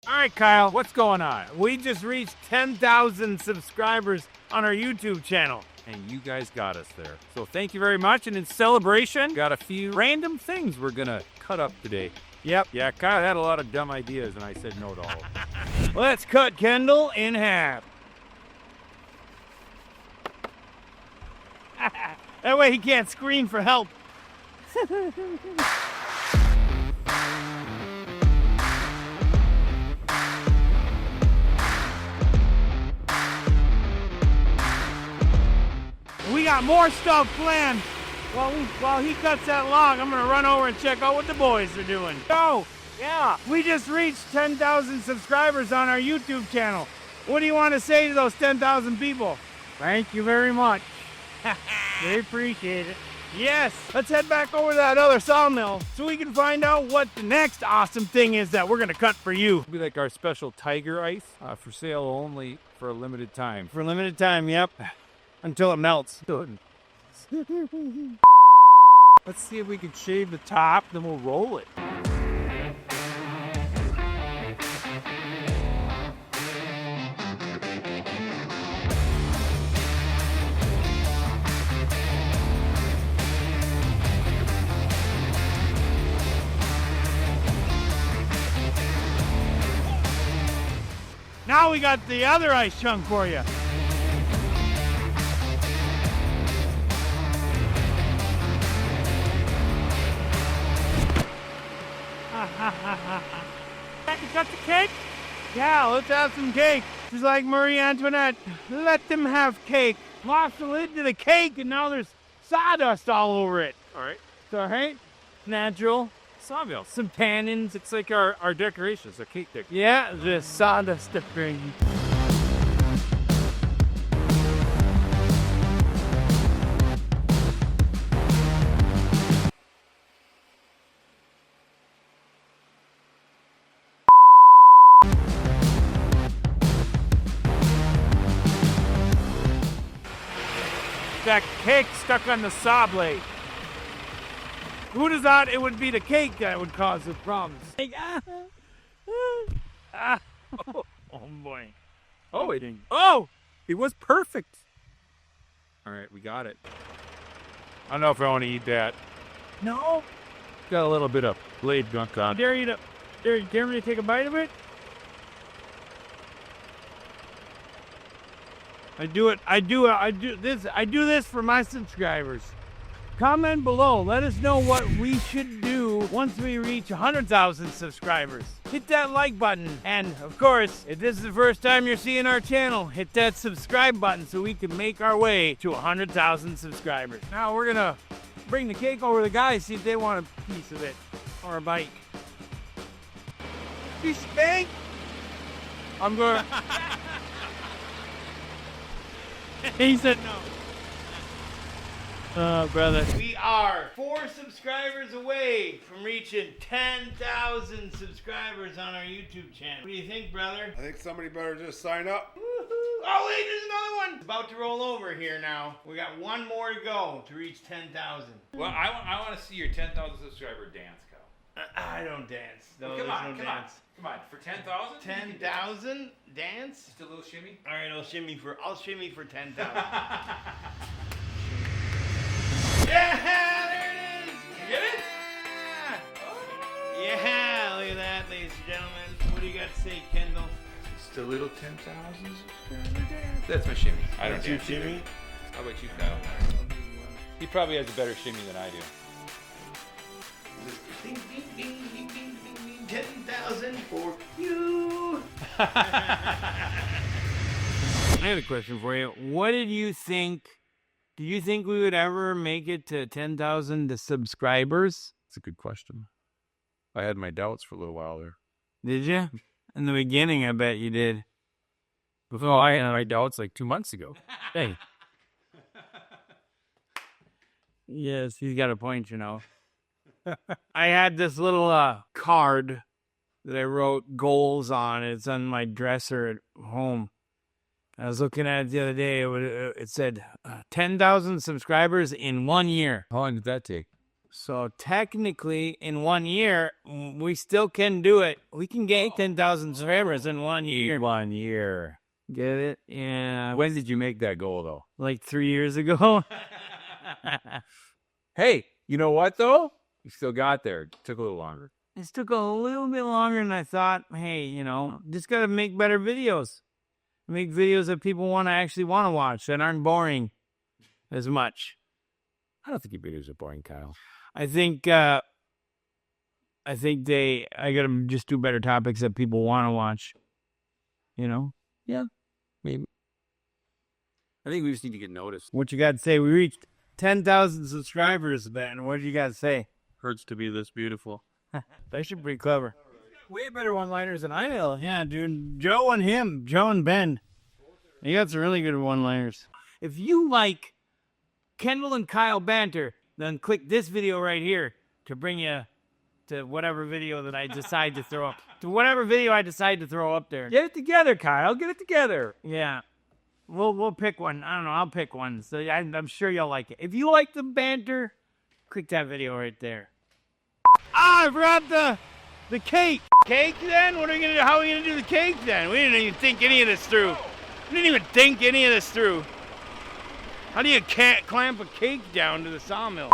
All right, Kyle, what's going on? We just reached 10,000 subscribers on our YouTube channel, and you guys got us there. So thank you very much, and in celebration, got a few random things we're gonna cut up today. Yep, yeah, Kyle had a lot of dumb ideas, and I said no to all of them. Let's cut Kendal in half. That way he can't scream for help. We got more stuff planned. While he cuts that log, I'm gonna run over and check out what the boys are doing. So, yeah, we just reached 10,000 subscribers on our YouTube channel. What do you want to say to those 10,000 people? Thank you very much. We appreciate it. Yes, let's head back over to that other sawmill so we can find out what the next awesome thing is that we're gonna cut for you. It'll be like our special tiger ice, for sale only for a limited time. For a limited time, yep. Until it melts. Let's see if we can shave the top, then we'll roll it. Now we got the other ice chunk for you. Back and cut the cake? Yeah, let's have some cake. Just like Marie Antoinette. Let them have cake. Lost the lid to the cake and now there's sawdust all over it. Alright. It's alright. Natural. Sawmill. Some tannins. It's like our decorations, our cake decorations. Yeah, the sawdust decoration. That cake stuck on the saw blade. Who'd have thought it would be the cake that would cause the problems? Like, oh boy. Oh, it was perfect. All right, we got it. I don't know if I want to eat that. No. Got a little bit of blade gunk on. Dare me to take a bite of it? I do this for my subscribers. Comment below, let us know what we should do once we reach 100,000 subscribers. Hit that like button, and of course, if this is the first time you're seeing our channel, hit that subscribe button so we can make our way to 100,000 subscribers. Now we're gonna bring the cake over to the guys, see if they want a piece of it, or a bite. Piece of cake? I'm gonna... He said no. Oh, brother. We are 4 subscribers away from reaching 10,000 subscribers on our YouTube channel. What do you think, brother? I think somebody better just sign up. Woohoo! Oh, wait, there's another one. It's about to roll over here now. We got one more to go to reach 10,000. Well, I want to see your 10,000 subscriber dance, Kyle. I don't dance. No, Come there's on, no come dance. on. Come on, for 10,000? 10,000 dance? Just a little shimmy? All right, I'll shimmy for 10,000. Yeah, there it is. You get it? Oh. Yeah, look at that, ladies and gentlemen. What do you got to say, Kendal? Just a little 10,000 subscriber dance. That's my shimmy. I don't That's your dance either. shimmy? How about you, Kyle? He probably has a better shimmy than I do. Ding, ding, ding, ding, ding, ding, ding, 10,000 for you. I had a question for you. What did you think? Do you think we would ever make it to 10,000 subscribers? That's a good question. I had my doubts for a little while there. Did you? In the beginning, I bet you did. Well, I had my doubts like 2 months ago. Hey. Yes, he's got a point, you know. I had this little card that I wrote goals on. It's on my dresser at home. I was looking at it the other day. It said 10,000 subscribers in 1 year. How long did that take? So technically, in 1 year, we still can do it. We can gain 10,000 subscribers in 1 year. 1 year. Get it? Yeah. When did you make that goal, though? Like 3 years ago. Hey, you know what, though? You still got there. It took a little longer. This took a little bit longer than I thought. Hey, you know, just got to make better videos. Make videos that people want to watch that aren't boring as much. I don't think your videos are boring, Kyle. I think I got to just do better topics that people want to watch. You know? Yeah, maybe. I think we just need to get noticed. What you got to say? We reached 10,000 subscribers, Ben. What do you got to say? Hurts to be this beautiful. That's pretty clever. Way better one-liners than I know. Yeah, dude. Joe and Ben. You got some really good one-liners. If you like Kendal and Kyle banter, then click this video right here to bring you to whatever video that I decide to throw up. To whatever video I decide to throw up there. Get it together, Kyle. Get it together. Yeah. We'll pick one. I don't know. I'll pick one. So I'm sure you'll like it. If you like the banter, click that video right there. I forgot the cake. Cake then? What are we gonna do? How are we gonna do the cake then? We didn't even think any of this through. How do you clamp a cake down to the sawmill?